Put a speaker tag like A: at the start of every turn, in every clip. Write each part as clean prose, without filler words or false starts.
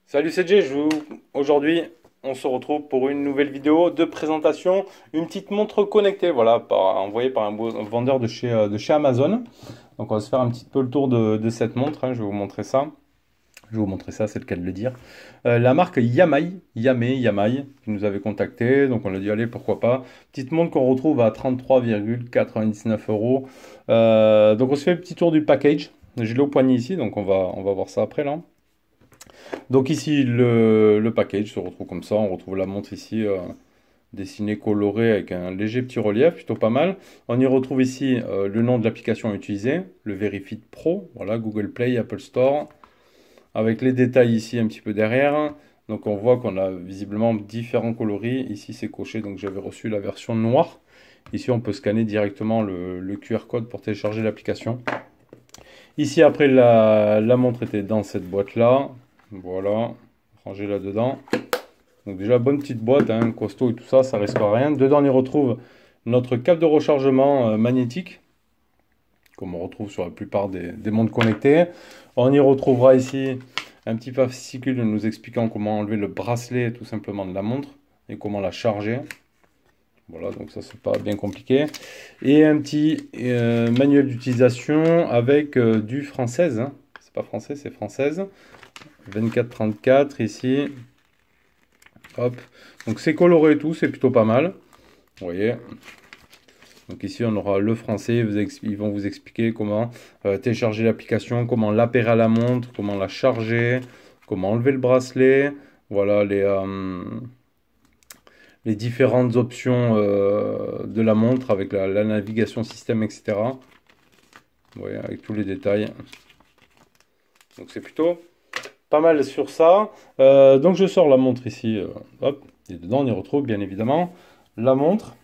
A: Salut, c'est Jay. Aujourd'hui, on se retrouve pour une nouvelle vidéo de présentation. Une petite montre connectée, voilà, envoyée par un vendeur de chez Amazon. Donc, on va se faire un petit peu le tour de cette montre, hein. Je vais vous montrer ça. Je vais vous montrer ça, c'est le cas de le dire. La marque Yamei, qui nous avait contacté. Donc, on a dit, allez, pourquoi pas. Petite montre qu'on retrouve à 33,99 euros. Donc, on se fait le petit tour du package. Je l'ai au poignet ici, donc on va voir ça après, là. Donc ici, le package se retrouve comme ça. On retrouve la montre ici, dessinée, colorée, avec un léger petit relief, plutôt pas mal. On y retrouve ici le nom de l'application utilisée, le Verifit Pro, voilà, Google Play, Apple Store, avec les détails ici un petit peu derrière. Donc on voit qu'on a visiblement différents coloris. Ici c'est coché, donc j'avais reçu la version noire. Ici on peut scanner directement le QR code pour télécharger l'application. Ici après la montre était dans cette boîte là. Voilà, rangée là-dedans. Donc déjà, bonne petite boîte, hein, costaud et tout ça, ça risque rien. Dedans, on y retrouve notre câble de rechargement magnétique, comme on retrouve sur la plupart des montres connectées. On y retrouvera ici un petit fascicule nous expliquant comment enlever le bracelet tout simplement de la montre et comment la charger. Voilà, donc ça, c'est pas bien compliqué. Et un petit manuel d'utilisation avec du française, hein. C'est pas français, c'est française. 24-34 ici. Hop. Donc c'est coloré et tout, c'est plutôt pas mal. Vous voyez. Donc ici on aura le français, ils vont vous expliquer comment télécharger l'application, comment l'appairer à la montre, comment la charger, comment enlever le bracelet. Voilà les différentes options de la montre avec la navigation système, etc. Vous voyez, avec tous les détails. Donc c'est plutôt pas mal sur ça. Donc je sors la montre ici. Hop. Et dedans on y retrouve bien évidemment la montre.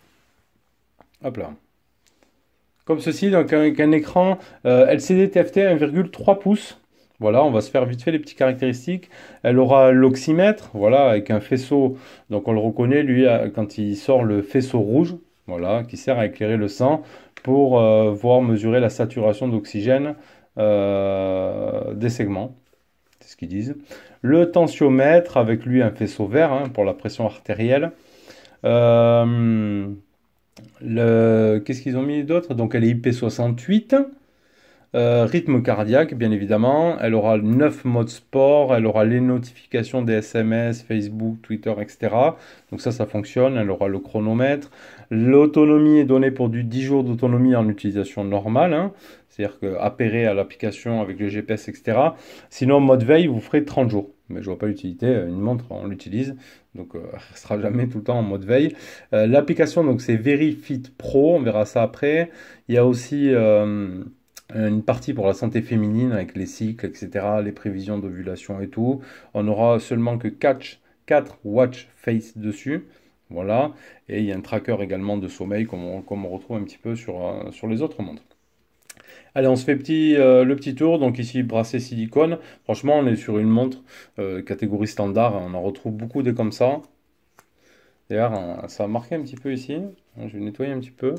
A: Hop là. Comme ceci, donc avec un écran LCD TFT 1,3 pouces. Voilà, on va se faire vite fait les petites caractéristiques. Elle aura l'oxymètre, voilà, avec un faisceau. Donc on le reconnaît, lui, quand il sort le faisceau rouge, voilà, qui sert à éclairer le sang pour voir mesurer la saturation d'oxygène des segments. C'est ce qu'ils disent. Le tensiomètre, avec lui un faisceau vert, hein, pour la pression artérielle. Qu'est-ce qu'ils ont mis d'autre? Donc elle est IP68. Rythme cardiaque, bien évidemment. Elle aura 9 modes sport. Elle aura les notifications des SMS, Facebook, Twitter, etc. Donc ça fonctionne. Elle aura le chronomètre. L'autonomie est donnée pour du 10 jours d'autonomie en utilisation normale, hein. C'est-à-dire qu'appairé à l'application avec le GPS, etc. Sinon, mode veille, vous ferez 30 jours. Mais je vois pas l'utilité. Une montre, on l'utilise. Donc, elle ne sera jamais tout le temps en mode veille. L'application, donc, c'est Verifit Pro. On verra ça après. Il y a aussi une partie pour la santé féminine avec les cycles, etc., les prévisions d'ovulation et tout. On aura seulement que 4 watch face dessus. Voilà. Et il y a un tracker également de sommeil, comme on retrouve un petit peu sur les autres montres. Allez, on se fait le petit tour. Donc ici, bracelet silicone. Franchement, on est sur une montre catégorie standard. On en retrouve beaucoup des comme ça. D'ailleurs, ça a marqué un petit peu ici. Je vais nettoyer un petit peu.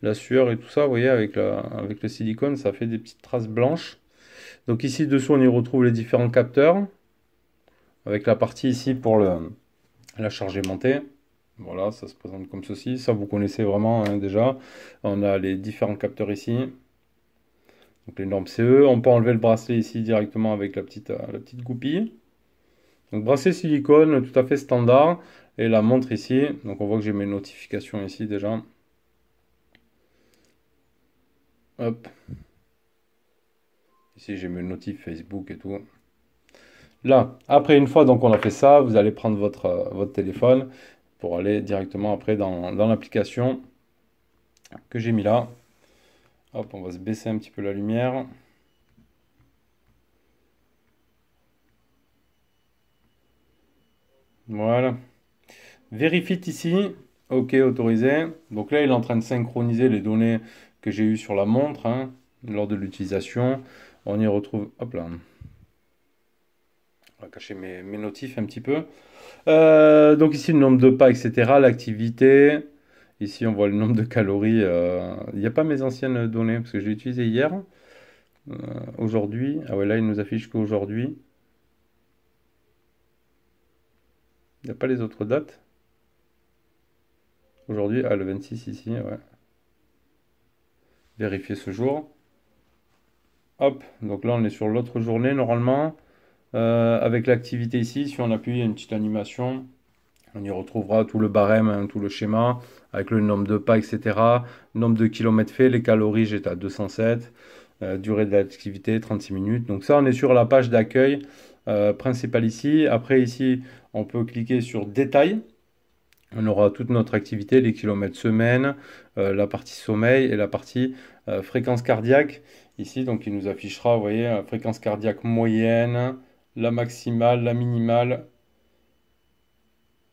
A: La sueur et tout ça, vous voyez, avec le silicone, ça fait des petites traces blanches. Donc ici, dessous, on y retrouve les différents capteurs. Avec la partie ici pour la charge aimantée. Voilà, ça se présente comme ceci. Ça, vous connaissez vraiment, hein, déjà. On a les différents capteurs ici. Donc les normes CE. On peut enlever le bracelet ici directement avec la petite goupille. Donc bracelet silicone, tout à fait standard. Et la montre ici. Donc on voit que j'ai mes notifications ici déjà. Hop. Ici j'ai mes notifs Facebook et tout. Là, après une fois donc on a fait ça, vous allez prendre votre téléphone pour aller directement après dans l'application que j'ai mis là. Hop, on va se baisser un petit peu la lumière. Voilà. Verifie ici. OK, autorisé. Donc là, il est en train de synchroniser les données que j'ai eues sur la montre, hein, lors de l'utilisation. On y retrouve. Hop là. On va cacher mes notifs un petit peu. Donc ici, le nombre de pas, etc. L'activité. Ici, on voit le nombre de calories. Il n'y a pas mes anciennes données parce que je l'ai utilisé hier. Aujourd'hui, ah ouais, là, il nous affiche qu'aujourd'hui. Il n'y a pas les autres dates. Aujourd'hui, ah, le 26 ici, ouais. Vérifier ce jour. Hop, donc là, on est sur l'autre journée normalement. Avec l'activité ici, si on appuie, il y a une petite animation. On y retrouvera tout le barème, hein, tout le schéma, avec le nombre de pas, etc. Nombre de kilomètres faits, les calories, j'étais à 207. Durée de l'activité, 36 minutes. Donc ça, on est sur la page d'accueil principale ici. Après, ici, on peut cliquer sur Détails. On aura toute notre activité, les kilomètres semaine, la partie sommeil et la partie fréquence cardiaque. Ici, donc, il nous affichera, vous voyez, fréquence cardiaque moyenne, la maximale, la minimale,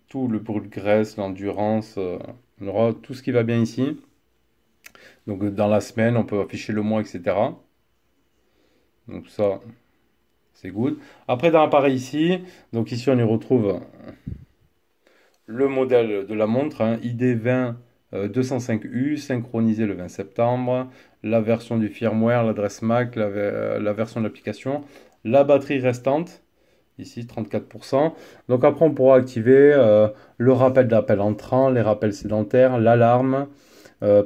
A: tout le brûle graisse, l'endurance, on aura tout ce qui va bien ici. Donc dans la semaine, on peut afficher le mois, etc. Donc ça, c'est good. Après, dans l'appareil ici, donc ici on y retrouve le modèle de la montre, hein, ID20 205U, synchronisé le 20 septembre, la version du firmware, l'adresse MAC, la version de l'application, la batterie restante. Ici, 34%. Donc après, on pourra activer le rappel d'appel entrant, les rappels sédentaires, l'alarme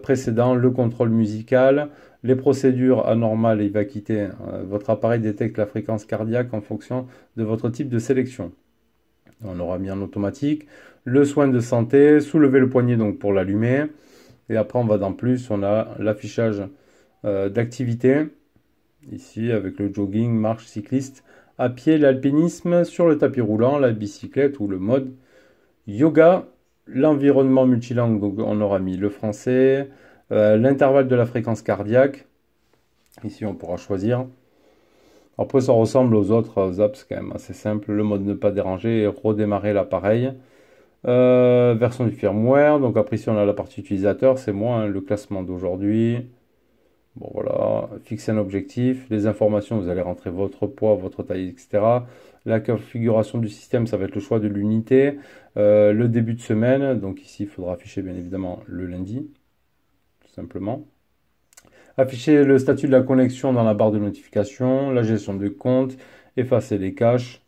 A: précédent, le contrôle musical, les procédures anormales. Il va quitter. Votre appareil détecte la fréquence cardiaque en fonction de votre type de sélection. On aura mis en automatique. Le soin de santé, soulever le poignet donc pour l'allumer. Et après, on va dans plus. On a l'affichage d'activité. Ici, avec le jogging, marche, cycliste, à pied, l'alpinisme, sur le tapis roulant, la bicyclette ou le mode yoga, l'environnement multilangue, donc on aura mis le français, l'intervalle de la fréquence cardiaque, ici on pourra choisir. Après ça ressemble aux autres apps, quand même assez simple, le mode ne pas déranger et redémarrer l'appareil. Version du firmware, donc après ici on a la partie utilisateur, c'est moi, hein, le classement d'aujourd'hui. Bon voilà, fixer un objectif, les informations, vous allez rentrer votre poids, votre taille, etc. La configuration du système, ça va être le choix de l'unité. Le début de semaine, donc ici il faudra afficher bien évidemment le lundi, tout simplement. Afficher le statut de la connexion dans la barre de notification, la gestion de compte, effacer les caches.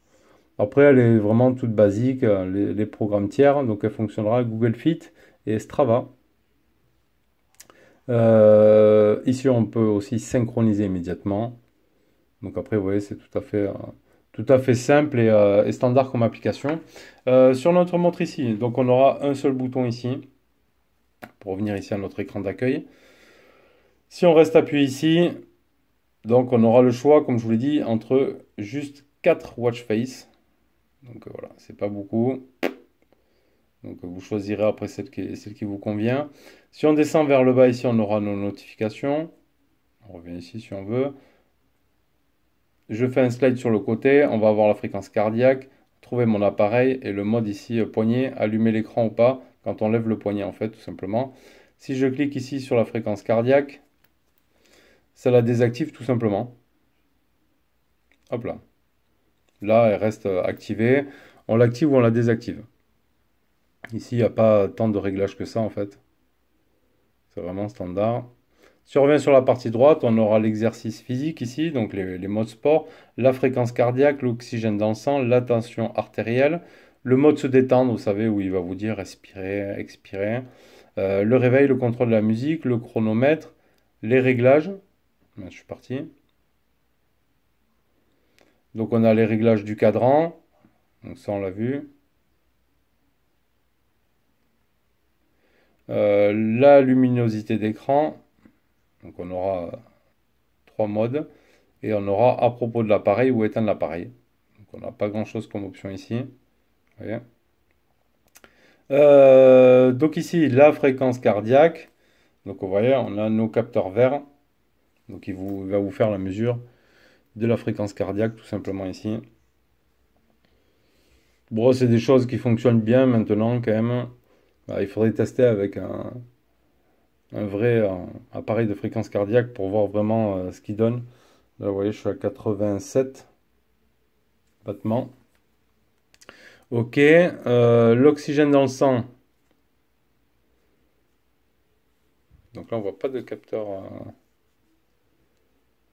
A: Après elle est vraiment toute basique, les programmes tiers, donc elle fonctionnera Google Fit et Strava. Ici, on peut aussi synchroniser immédiatement. Donc après, vous voyez, c'est tout à fait simple et standard comme application. Sur notre montre ici, donc on aura un seul bouton ici pour revenir ici à notre écran d'accueil. Si on reste appuyé ici, donc on aura le choix, comme je vous l'ai dit, entre juste 4 watch face. Donc voilà, c'est pas beaucoup. Donc vous choisirez après celle qui vous convient. Si on descend vers le bas ici, on aura nos notifications. On revient ici si on veut. Je fais un slide sur le côté. On va avoir la fréquence cardiaque. Trouver mon appareil et le mode ici poignet. Allumer l'écran ou pas quand on lève le poignet en fait tout simplement. Si je clique ici sur la fréquence cardiaque, ça la désactive tout simplement. Hop là. Là, elle reste activée. On l'active ou on la désactive. Ici, il n'y a pas tant de réglages que ça en fait. C'est vraiment standard. Si on revient sur la partie droite, on aura l'exercice physique ici, donc les modes sport, la fréquence cardiaque, l'oxygène dans le sang, la tension artérielle, le mode se détendre, vous savez, où il va vous dire respirer, expirer, le réveil, le contrôle de la musique, le chronomètre, les réglages. Je suis parti. Donc on a les réglages du cadran, donc ça on l'a vu. La luminosité d'écran, donc on aura 3 modes. Et on aura à propos de l'appareil ou éteindre l'appareil. Donc on n'a pas grand-chose comme option ici. Vous voyez. Donc ici, la fréquence cardiaque. Donc vous voyez, on a nos capteurs verts. Donc il va vous faire la mesure de la fréquence cardiaque tout simplement ici. Bon, c'est des choses qui fonctionnent bien maintenant quand même. Il faudrait tester avec un vrai appareil de fréquence cardiaque pour voir vraiment ce qu'il donne. Là, vous voyez, je suis à 87 battements. Ok, l'oxygène dans le sang. Donc là, on voit pas de capteur.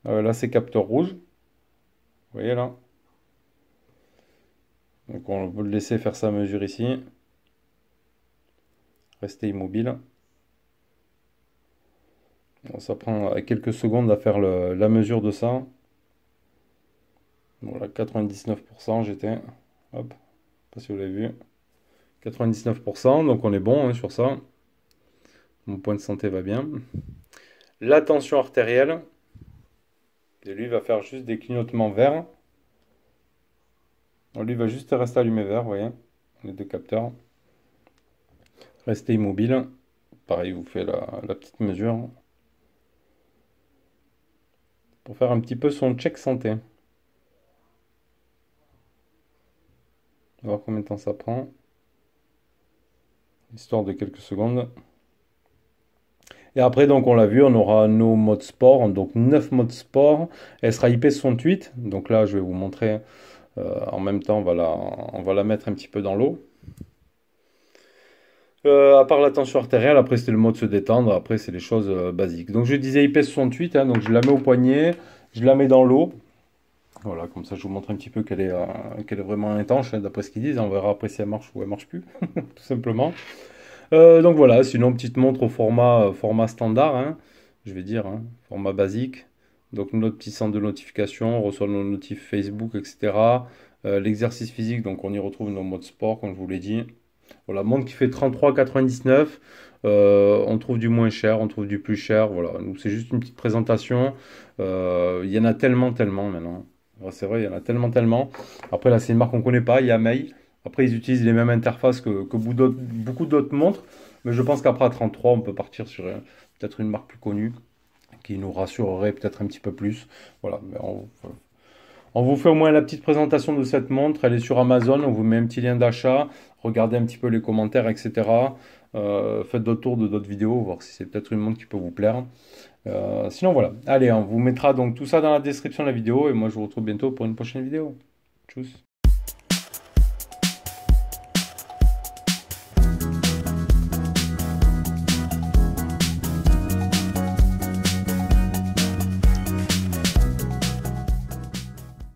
A: Là, c'est capteur rouge. Vous voyez là? Donc on peut le laisser faire sa mesure ici. Rester immobile. Bon, ça prend quelques secondes à faire la mesure de ça. Voilà, 99% j'étais. Hop, pas si vous l'avez vu. 99%, donc on est bon hein, sur ça. Mon point de santé va bien. La tension artérielle. Et lui va faire juste des clignotements verts. Lui va juste rester allumé vert, vous voyez. Les deux capteurs. Restez immobile. Pareil, vous faites la petite mesure. Pour faire un petit peu son check santé. On va voir combien de temps ça prend. Histoire de quelques secondes. Et après, donc, on l'a vu, on aura nos modes sport, donc 9 modes sport. Elle sera IP68. Donc là, je vais vous montrer en même temps, on va la mettre un petit peu dans l'eau. À part la tension artérielle, après c'était le mode se détendre, après c'est les choses basiques. Donc je disais IP68, hein, donc je la mets au poignet, je la mets dans l'eau. Voilà, comme ça je vous montre un petit peu qu'elle est vraiment étanche, hein, d'après ce qu'ils disent. On verra après si elle marche ou elle marche plus, tout simplement. Donc voilà, sinon petite montre au format standard, hein, je vais dire, hein, format basique. Donc notre petit centre de notification, on reçoit nos notifs Facebook, etc. L'exercice physique, donc on y retrouve nos modes sport, comme je vous l'ai dit. Voilà, montre qui fait 33,99. On trouve du moins cher, on trouve du plus cher. Voilà, donc c'est juste une petite présentation. Il y en a tellement, tellement maintenant. Ouais, c'est vrai, il y en a tellement, tellement. Après, là, c'est une marque qu'on ne connaît pas, Yamei. Après, ils utilisent les mêmes interfaces que beaucoup d'autres montres. Mais je pense qu'après, à 33, on peut partir sur peut-être une marque plus connue qui nous rassurerait peut-être un petit peu plus. Voilà, mais on vous fait au moins la petite présentation de cette montre. Elle est sur Amazon. On vous met un petit lien d'achat. Regardez un petit peu les commentaires, etc. Faites d'autres tours de d'autres vidéos, voir si c'est peut-être une montre qui peut vous plaire. Sinon, voilà. Allez, on vous mettra donc tout ça dans la description de la vidéo. Et moi, je vous retrouve bientôt pour une prochaine vidéo. Tchuss.